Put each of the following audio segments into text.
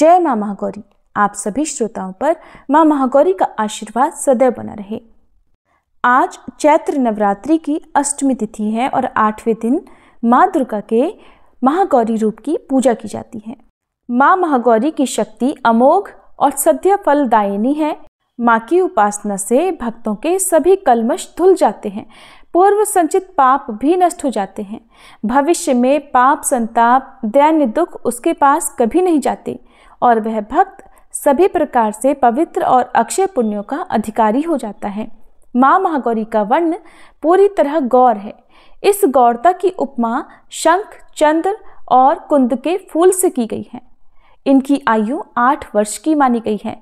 जय माँ महागौरी। आप सभी श्रोताओं पर माँ महागौरी का आशीर्वाद सदैव बना रहे। आज चैत्र नवरात्रि की अष्टमी तिथि है और 8वें दिन माँ दुर्गा के महागौरी रूप की पूजा की जाती है। माँ महागौरी की शक्ति अमोघ और सद्य फलदायिनी है। माँ की उपासना से भक्तों के सभी कल्मश धुल जाते हैं, पूर्व संचित पाप भी नष्ट हो जाते हैं। भविष्य में पाप, संताप, दैन्य दुख उसके पास कभी नहीं जाते और वह भक्त सभी प्रकार से पवित्र और अक्षय पुण्यों का अधिकारी हो जाता है। माँ महागौरी का वर्ण पूरी तरह गौर है। इस गौरता की उपमा शंख, चंद्र और कुंद के फूल से की गई है। इनकी आयु 8 वर्ष की मानी गई है।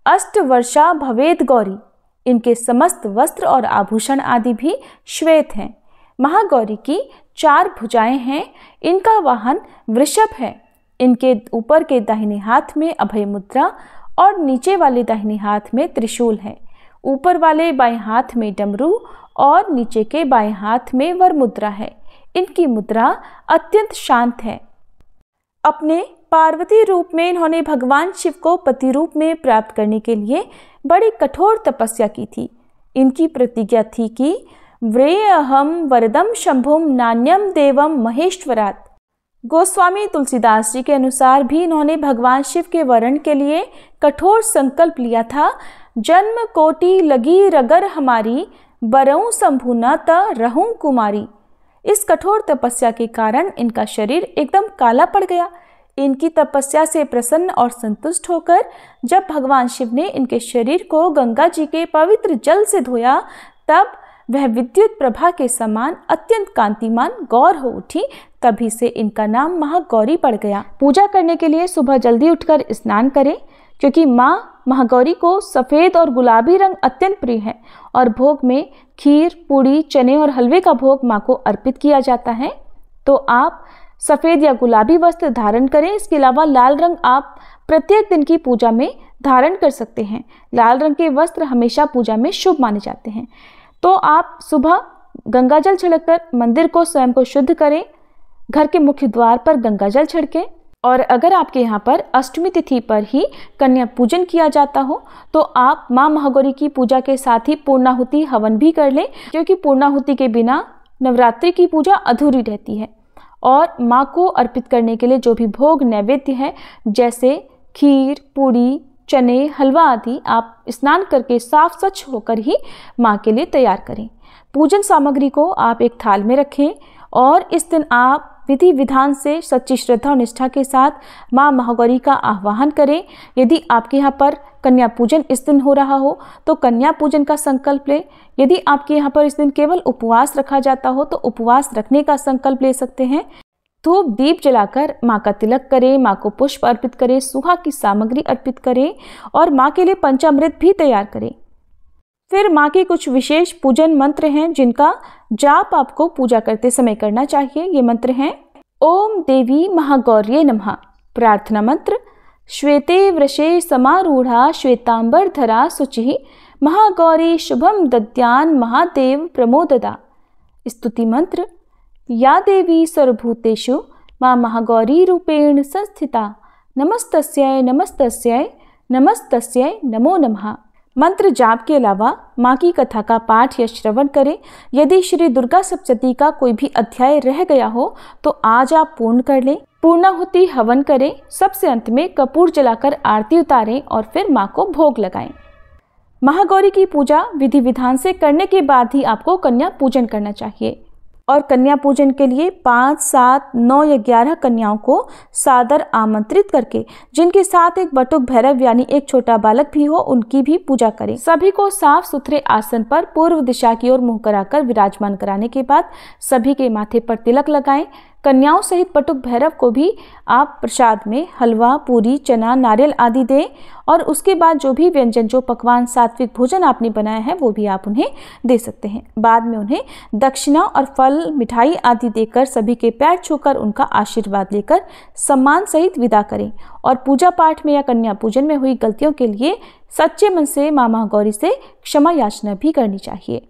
अष्ट वर्षा भवेद गौरी। इनके समस्त वस्त्र और आभूषण आदि भी श्वेत हैं। महागौरी की 4 भुजाएं हैं। इनका वाहन वृषभ है। इनके ऊपर के दाहिने हाथ में अभय मुद्रा और नीचे वाले दाहिने हाथ में त्रिशूल है। ऊपर वाले बाएं हाथ में डमरू और नीचे के बाएं हाथ में वर मुद्रा है। इनकी मुद्रा अत्यंत शांत है। अपने पार्वती रूप में इन्होंने भगवान शिव को पति रूप में प्राप्त करने के लिए बड़ी कठोर तपस्या की थी। इनकी प्रतिज्ञा थी कि व्रेयहम वरदम शंभुम नान्यम देवम महेश्वरात्। गोस्वामी तुलसीदास जी के अनुसार भी इन्होंने भगवान शिव के वरण के लिए कठोर संकल्प लिया था। जन्म कोटि लगी रगर हमारी, बरऊं शंभु न त रहूं कुमारी। इस कठोर तपस्या के कारण इनका शरीर एकदम काला पड़ गया। इनकी तपस्या से प्रसन्न और संतुष्ट होकर जब भगवान शिव ने इनके शरीर को गंगा जी के पवित्र जल से धोया, तब वह विद्युत प्रभा के समान अत्यंत कांतिमान गौर हो उठी। तभी से इनका नाम महागौरी पड़ गया। पूजा करने के लिए सुबह जल्दी उठकर स्नान करें, क्योंकि माँ महागौरी को सफ़ेद और गुलाबी रंग अत्यंत प्रिय है और भोग में खीर, पूड़ी, चने और हलवे का भोग माँ को अर्पित किया जाता है। तो आप सफ़ेद या गुलाबी वस्त्र धारण करें। इसके अलावा लाल रंग आप प्रत्येक दिन की पूजा में धारण कर सकते हैं। लाल रंग के वस्त्र हमेशा पूजा में शुभ माने जाते हैं। तो आप सुबह गंगाजल छिड़ककर मंदिर को स्वयं को शुद्ध करें। घर के मुख्य द्वार पर गंगाजल छिड़कें। और अगर आपके यहाँ पर अष्टमी तिथि पर ही कन्या पूजन किया जाता हो तो आप माँ महागौरी की पूजा के साथ ही पूर्णाहुति हवन भी कर लें, क्योंकि पूर्णाहुति के बिना नवरात्रि की पूजा अधूरी रहती है। और माँ को अर्पित करने के लिए जो भी भोग नैवेद्य है, जैसे खीर, पूड़ी, चने, हलवा आदि, आप स्नान करके साफ स्वच्छ होकर ही माँ के लिए तैयार करें। पूजन सामग्री को आप एक थाल में रखें और इस दिन आप विधि विधान से सच्ची श्रद्धा और निष्ठा के साथ माँ महागौरी का आह्वान करें। यदि आपके यहाँ पर कन्या पूजन इस दिन हो रहा हो तो कन्या पूजन का संकल्प लें। यदि आपके यहाँ पर इस दिन केवल उपवास रखा जाता हो तो उपवास रखने का संकल्प ले सकते हैं। धूप दीप जलाकर माँ का तिलक करें, माँ को पुष्प अर्पित करें, सुहा की सामग्री अर्पित करें और माँ के लिए पंचामृत भी तैयार करें। फिर माँ के कुछ विशेष पूजन मंत्र हैं जिनका जाप आपको पूजा करते समय करना चाहिए। ये मंत्र हैं: ओम देवी महागौर्ये नमः। प्रार्थना मंत्र: श्वेते वृषे समारूढ़ा श्वेतांबर धरा शुचिः महागौरी शुभम दद्यान महादेव प्रमोददा। स्तुति मंत्र: या देवी सर्वभूतेषु माँ महागौरी रूपेण संस्थिता नमस्तस्यै नमस्तस्यै नमस्तस्यै नमो नमः। मंत्र जाप के अलावा माँ की कथा का पाठ या श्रवण करें। यदि श्री दुर्गा सप्तशती का कोई भी अध्याय रह गया हो तो आज आप पूर्ण कर लें। पूर्णाहुति हवन करें। सबसे अंत में कपूर जलाकर आरती उतारें और फिर माँ को भोग लगाएं। महागौरी की पूजा विधि विधान से करने के बाद ही आपको कन्या पूजन करना चाहिए। और कन्या पूजन के लिए 5, 7, 9 या 11 कन्याओं को सादर आमंत्रित करके, जिनके साथ एक बटुक भैरव यानी एक छोटा बालक भी हो, उनकी भी पूजा करें। सभी को साफ सुथरे आसन पर पूर्व दिशा की ओर मुंह कराकर विराजमान कराने के बाद सभी के माथे पर तिलक लगाएं। कन्याओं सहित बटुक भैरव को भी आप प्रसाद में हलवा, पूरी, चना, नारियल आदि दें और उसके बाद जो भी व्यंजन, जो पकवान, सात्विक भोजन आपने बनाया है वो भी आप उन्हें दे सकते हैं। बाद में उन्हें दक्षिणा और फल, मिठाई आदि देकर सभी के पैर छूकर उनका आशीर्वाद लेकर सम्मान सहित विदा करें। और पूजा पाठ में या कन्या पूजन में हुई गलतियों के लिए सच्चे मन से माँ महागौरी से क्षमा याचना भी करनी चाहिए।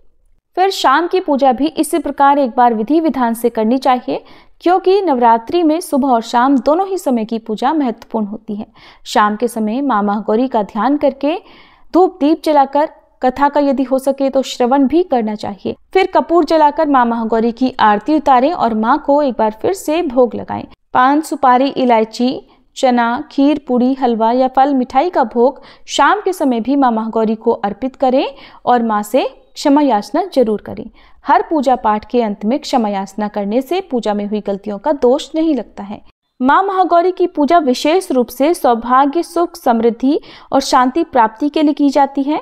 फिर शाम की पूजा भी इसी प्रकार एक बार विधि विधान से करनी चाहिए, क्योंकि नवरात्रि में सुबह और शाम दोनों ही समय की पूजा महत्वपूर्ण होती है। शाम के समय माँ महागौरी का ध्यान करके धूप दीप जलाकर कथा का यदि हो सके तो श्रवण भी करना चाहिए। फिर कपूर जलाकर माँ महागौरी की आरती उतारें और माँ को एक बार फिर से भोग लगाएं। पान, सुपारी, इलायची, चना, खीर, पूड़ी, हलवा या फल मिठाई का भोग शाम के समय भी माँ महागौरी को अर्पित करें और माँ से क्षमा याचना जरूर करें। हर पूजा पाठ के अंत में क्षमा याचना करने से पूजा में हुई गलतियों का दोष नहीं लगता है। माँ महागौरी की पूजा विशेष रूप से सौभाग्य, सुख, समृद्धि और शांति प्राप्ति के लिए की जाती है।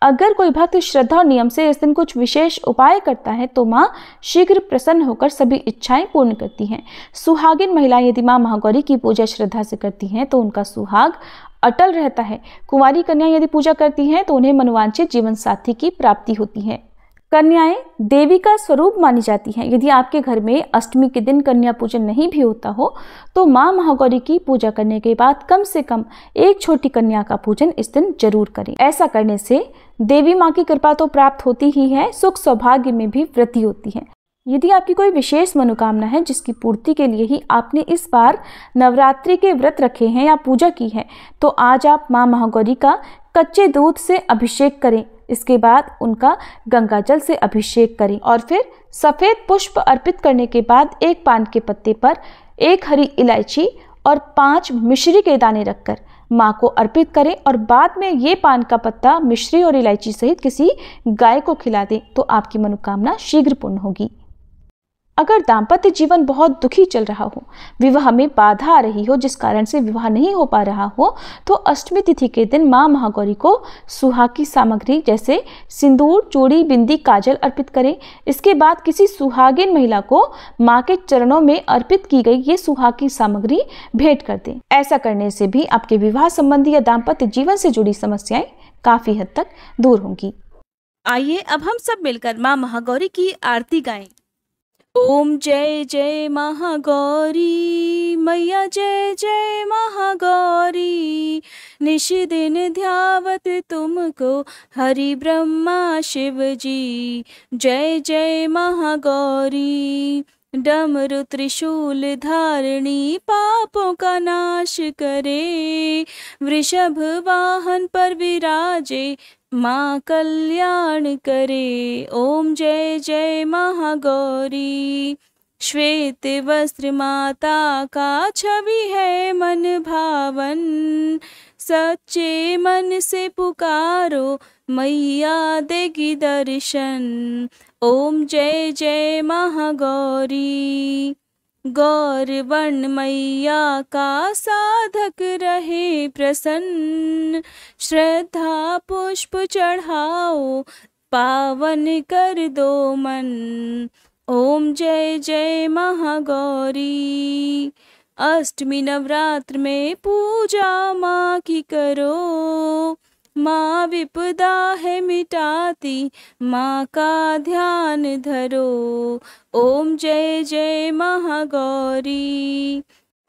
अगर कोई भक्त श्रद्धा और नियम से इस दिन कुछ विशेष उपाय करता है तो माँ शीघ्र प्रसन्न होकर सभी इच्छाएं पूर्ण करती हैं। सुहागिन महिलाएं यदि माँ महागौरी की पूजा श्रद्धा से करती हैं तो उनका सुहाग अटल रहता है। कुंवारी कन्या यदि पूजा करती हैं तो उन्हें मनोवांछित जीवन साथी की प्राप्ति होती है। कन्याएं देवी का स्वरूप मानी जाती हैं। यदि आपके घर में अष्टमी के दिन कन्या पूजन नहीं भी होता हो तो माँ महागौरी की पूजा करने के बाद कम से कम एक छोटी कन्या का पूजन इस दिन जरूर करें। ऐसा करने से देवी माँ की कृपा तो प्राप्त होती ही है, सुख सौभाग्य में भी वृद्धि होती है। यदि आपकी कोई विशेष मनोकामना है जिसकी पूर्ति के लिए ही आपने इस बार नवरात्रि के व्रत रखे हैं या पूजा की है तो आज आप माँ महागौरी का कच्चे दूध से अभिषेक करें। इसके बाद उनका गंगा जल से अभिषेक करें और फिर सफेद पुष्प अर्पित करने के बाद एक पान के पत्ते पर एक हरी इलायची और 5 मिश्री के दाने रखकर माँ को अर्पित करें और बाद में ये पान का पत्ता मिश्री और इलायची सहित किसी गाय को खिला दें तो आपकी मनोकामना शीघ्र पूर्ण होगी। अगर दाम्पत्य जीवन बहुत दुखी चल रहा हो, विवाह में बाधा आ रही हो जिस कारण से विवाह नहीं हो पा रहा हो तो अष्टमी तिथि के दिन माँ महागौरी को सुहाग की सामग्री जैसे सिंदूर, चूड़ी, बिंदी, काजल अर्पित करें। इसके बाद किसी सुहागिन महिला को माँ के चरणों में अर्पित की गई ये सुहाग की सामग्री भेंट कर दें। ऐसा करने से भी आपके विवाह संबंधी या दाम्पत्य जीवन से जुड़ी समस्याएं काफी हद तक दूर होंगी। आइए अब हम सब मिलकर माँ महागौरी की आरती गाएं। ओम जय जय महागौरी मैया, जय जय महागौरी, निश दिन ध्यावत तुमको हरि ब्रह्मा शिव जी। जय जय महागौरी, डमरु त्रिशूल धारणी पापों का नाश करे, वृषभ वाहन पर विराजे माँ कल्याण करे। ओम जय जय महागौरी, श्वेत वस्त्र माता का छवि है मन भावन, सच्चे मन से पुकारो मैया देगी दर्शन। ओम जय जय महागौरी, गौर वर्ण मैया का साधक रहे प्रसन्न, श्रद्धा पुष्प चढ़ाओ पावन कर दो मन। ओम जय जय महागौरी, अष्टमी नवरात्र में पूजा माँ की करो, माँ विपदा है मिटाती माँ का ध्यान धरो। ओम जय जय महागौरी,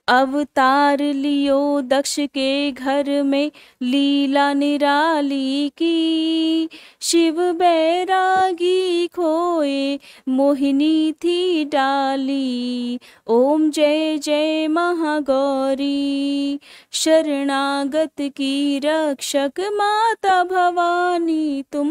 अवतार लियो दक्ष के घर में लीला निराली की, शिव बैरागी खोए मोहिनी थी डाली। ओम जय जय महागौरी, शरणागत की रक्षक माता भवानी तुम,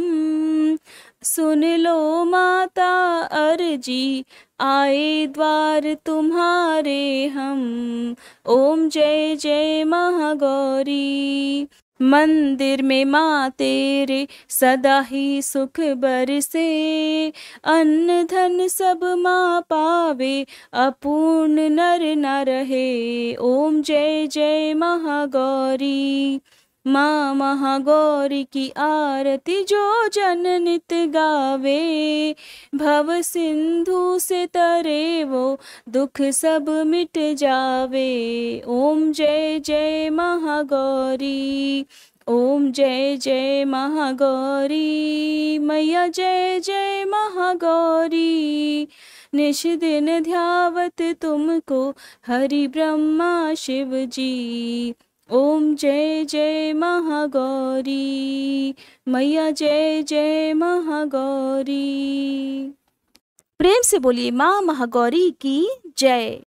सुन लो माता अर्जी आए द्वार तुम्हारे हम। ओम जय जय महागौरी, मंदिर में माँ तेरे सदा ही सुख बरसे, अन्न धन सब माँ पावे अपूर्ण नर न रहे। ओम जय जय महागौरी, माँ महागौरी की आरती जो जन नित गावे, भव सिंधु से तरे वो दुख सब मिट जावे। ओम जय जय महागौरी, ओम जय जय महागौरी मैया, जय जय महागौरी, निश दिन ध्यावत तुमको हरि ब्रह्मा शिव जी। ओम जय जय महागौरी मैया, जय जय महागौरी। प्रेम से बोलिए माँ महागौरी की जय।